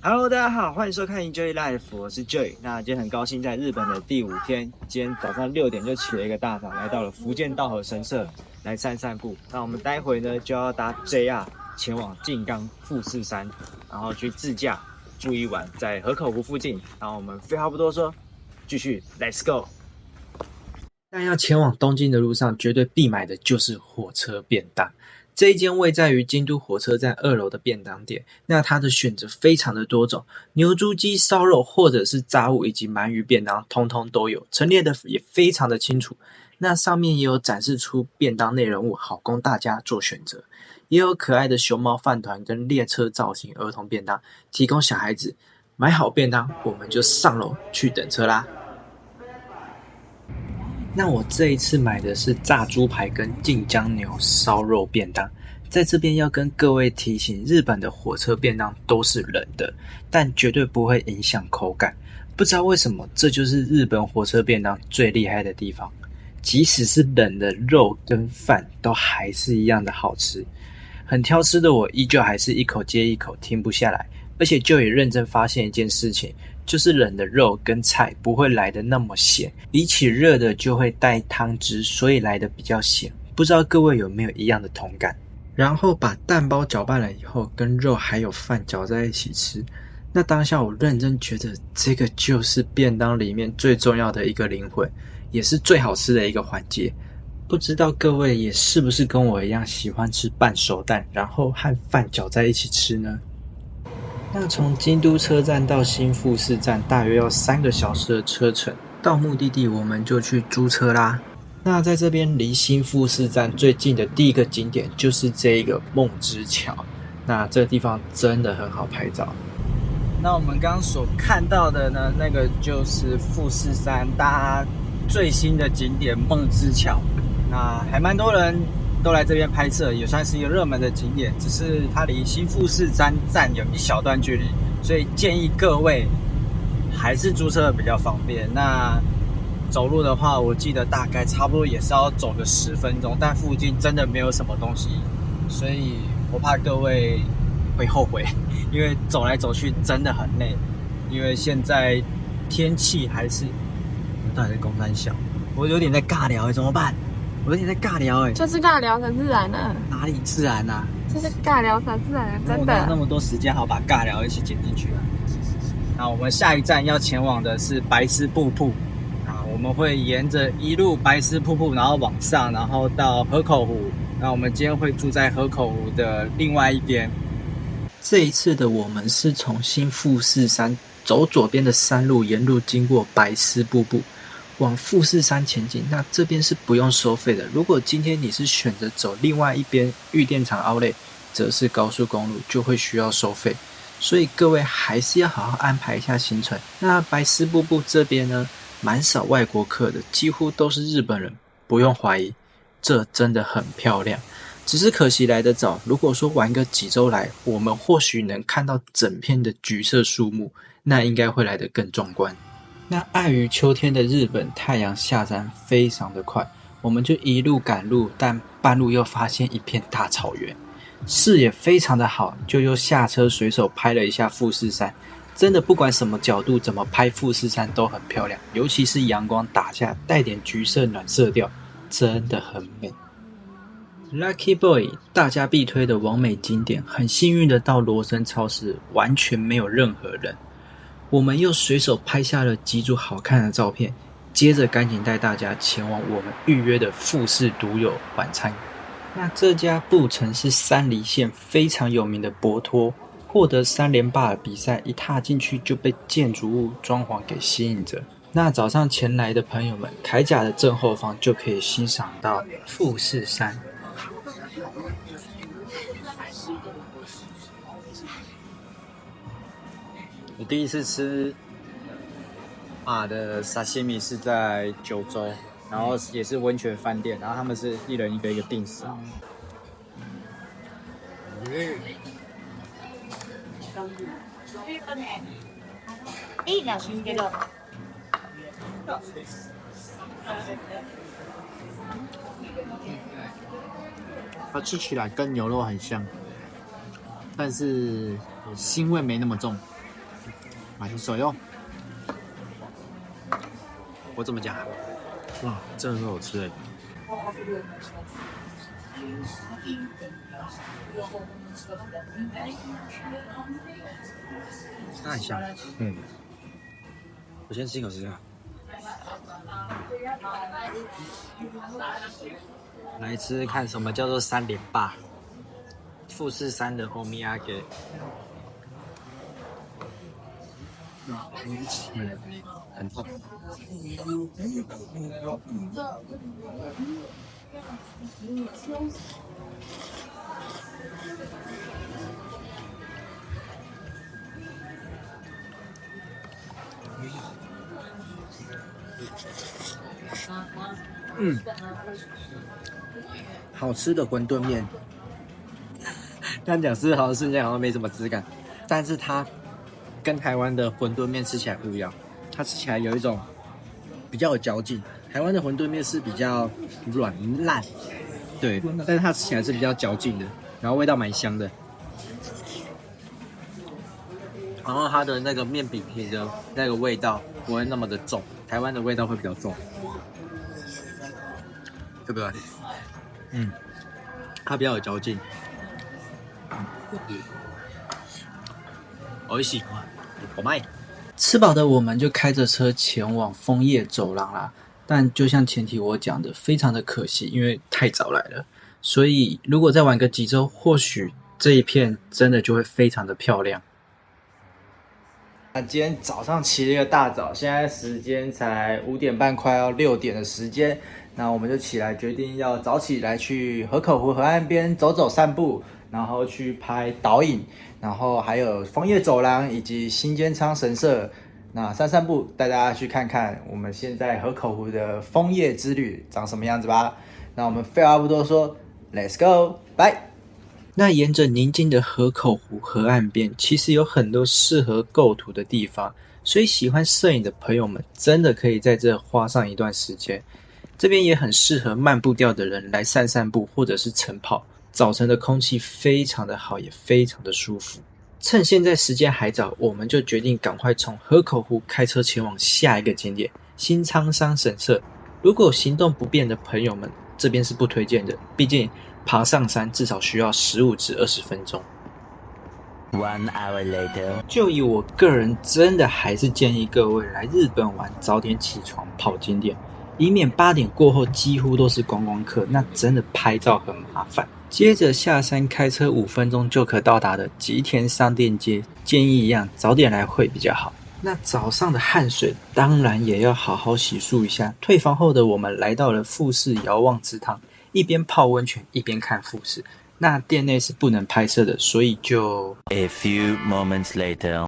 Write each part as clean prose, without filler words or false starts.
Hello，大家好，欢迎收看 Enjoy Life， 我是 Joy。那今天很高兴在日本的第5天，今天早上6点就起了一个大早，来到了福建道和神社来散步。那我们待会呢就要搭 JR 前往静冈富士山，然后去自驾住一晚在河口湖附近。然后我们废话不多说，继续 Let's go。但要前往东京的路上，绝对必买的就是火车便当。这一间位在于京都火车站2楼的便当店，那它的选择非常的多种，牛猪鸡烧肉或者是炸物以及鳗鱼便当通通都有，陈列的也非常的清楚。那上面也有展示出便当内容物，好供大家做选择。也有可爱的熊猫饭团跟列车造型儿童便当，提供小孩子买好便当，我们就上楼去等车啦。那我这一次买的是炸猪排跟晋江牛烧肉便当，在这边要跟各位提醒，日本的火车便当都是冷的，但绝对不会影响口感。不知道为什么，这就是日本火车便当最厉害的地方，即使是冷的肉跟饭都还是一样的好吃。很挑吃的我依旧还是一口接一口停不下来，而且就也认真发现一件事情，就是冷的肉跟菜不会来得那么咸，比起热的就会带汤汁，所以来得比较咸。不知道各位有没有一样的同感？然后把蛋包搅拌了以后，跟肉还有饭搅在一起吃。那当下我认真觉得这个就是便当里面最重要的一个灵魂，也是最好吃的一个环节。不知道各位也是不是跟我一样喜欢吃半熟蛋，然后和饭搅在一起吃呢？那从京都车站到新富士站大约要3个小时的车程，到目的地我们就去租车啦。那在这边离新富士站最近的第一个景点就是这个梦之桥，那这个地方真的很好拍照。那我们刚刚所看到的呢，那个就是富士山大家最新的景点梦之桥，那还蛮多人都来这边拍摄，也算是一个热门的景点，只是它离新富士山站有一小段距离，所以建议各位还是租车比较方便。那走路的话，我记得大概差不多也是要走个10分钟，但附近真的没有什么东西，所以我怕各位会后悔，因为走来走去真的很累。因为现在天气还是，到底在公山小，我有点在尬聊怎么办？我有点在尬聊就是尬聊才自然啊。哪里自然啊？就是尬聊才自然，真的。那么多时间，好把尬聊一起剪进去啊。那我们下一站要前往的是白丝瀑布啊，我们会沿着一路白丝瀑布，然后往上，然后到河口湖。那我们今天会住在河口湖的另外一边。这一次的我们是从新富士山走左边的山路，沿路经过白丝瀑布，往富士山前进。那这边是不用收费的，如果今天你是选择走另外一边玉电厂Outlet，则是高速公路，就会需要收费，所以各位还是要好好安排一下行程。那白丝瀑布这边呢，蛮少外国客的，几乎都是日本人，不用怀疑，这真的很漂亮。只是可惜来得早，如果说玩个几周来，我们或许能看到整片的橘色树木，那应该会来得更壮观。那碍于秋天的日本太阳下山非常的快，我们就一路赶路，但半路又发现一片大草原，视野非常的好，就又下车随手拍了一下富士山。真的不管什么角度怎么拍富士山都很漂亮，尤其是阳光打下带点橘色暖色调，真的很美。Lucky Boy 大家必推的网美景点，很幸运的到罗森超市完全没有任何人，我们又随手拍下了几组好看的照片，接着赶紧带大家前往我们预约的富士独有晚餐。那这家布城是山梨县非常有名的博托，获得3连霸的比赛，一踏进去就被建筑物装潢给吸引着。那早上前来的朋友们，铠甲的正后方就可以欣赏到富士山。我第一次吃的沙西米是在九州，然后也是温泉饭店，然后他们是一人一个定时。它吃起来跟牛肉很像，但是腥味没那么重。蛮手用。我怎么讲？哇，真的很好吃哎！它很香，我先吃一口试试看。来吃吃看什么叫做三连霸，富士山的欧米亚给。很痛。好吃的馄饨面。这样讲是好像瞬间好像没什么质感，但是它跟台湾的馄饨面吃起来不一样，它吃起来有一种比较有嚼劲。台湾的馄饨面是比较软烂，对，但是它吃起来是比较嚼劲的，然后味道蛮香的。然后它的那个面饼皮的那个味道不会那么的重，台湾的味道会比较重，对不对？它比较有嚼劲。美味しい，我卖。吃饱的我们就开着车前往枫叶走廊啦。但就像前提我讲的，非常的可惜，因为太早来了。所以如果再晚个几周，或许这一片真的就会非常的漂亮。今天早上起了一个大早，现在时间才5点半，快要6点的时间。那我们就起来决定要早起来去河口湖河岸边走走散步，然后去拍导引，然后还有枫叶走廊以及新尖仓神社。那散步，带大家去看看我们现在河口湖的枫叶之旅长什么样子吧。那我们废话不多说 ，Let's go， 拜。那沿着宁静的河口湖河岸边，其实有很多适合构图的地方，所以喜欢摄影的朋友们真的可以在这花上一段时间。这边也很适合慢步调的人来散步或者是晨跑。早晨的空气非常的好，也非常的舒服。趁现在时间还早，我们就决定赶快从河口湖开车前往下一个景点新仓山神社。如果行动不便的朋友们，这边是不推荐的，毕竟爬上山至少需要15至20分钟。1 hour later， 就以我个人真的还是建议各位来日本玩，早点起床跑景点，以免8点过后几乎都是观光客，那真的拍照很麻烦。接着下山开车5分钟就可到达的吉田商店街，建议一样早点来会比较好。那早上的汗水当然也要好好洗漱一下。退房后的我们来到了富士遥望之汤，一边泡温泉一边看富士。那店内是不能拍摄的，所以就 A few moments later。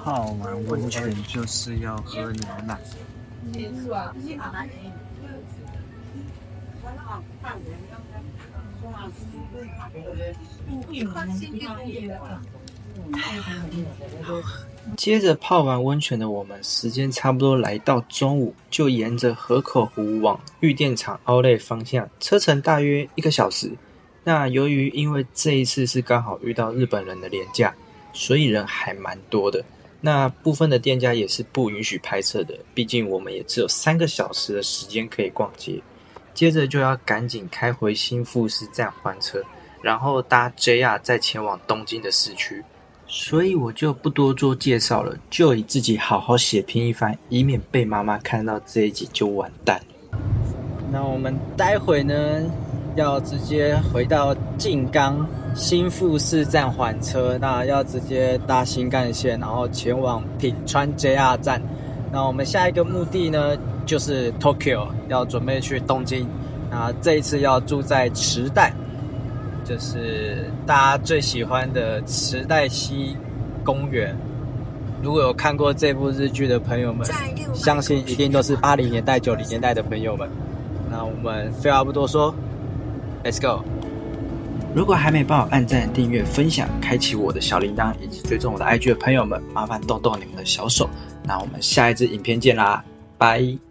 泡完温泉就是要喝牛奶。接着泡完温泉的我们，时间差不多来到中午，就沿着河口湖往玉电厂Outlet方向，车程大约1个小时。那由于因为这一次是刚好遇到日本人的连假，所以人还蛮多的。那部分的店家也是不允许拍摄的，毕竟我们也只有3个小时的时间可以逛街。接着就要赶紧开回新富士站还车，然后搭 JR 再前往东京的市区。所以我就不多做介绍了，就以自己好好血拼一番，以免被妈妈看到这一集就完蛋。那我们待会呢，要直接回到静冈新富士站还车，那要直接搭新干线，然后前往品川 JR 站。那我们下一个目的呢，就是 Tokyo， 要准备去东京。那这一次要住在池袋，就是大家最喜欢的池袋西公园。如果有看过这部日剧的朋友们，相信一定都是80年代、90年代的朋友们。那我们废话不多说，Let's go。如果还没帮我按赞、订阅、分享、开启我的小铃铛以及追踪我的 IG 的朋友们，麻烦动动你们的小手。那我们下一支影片见啦，拜。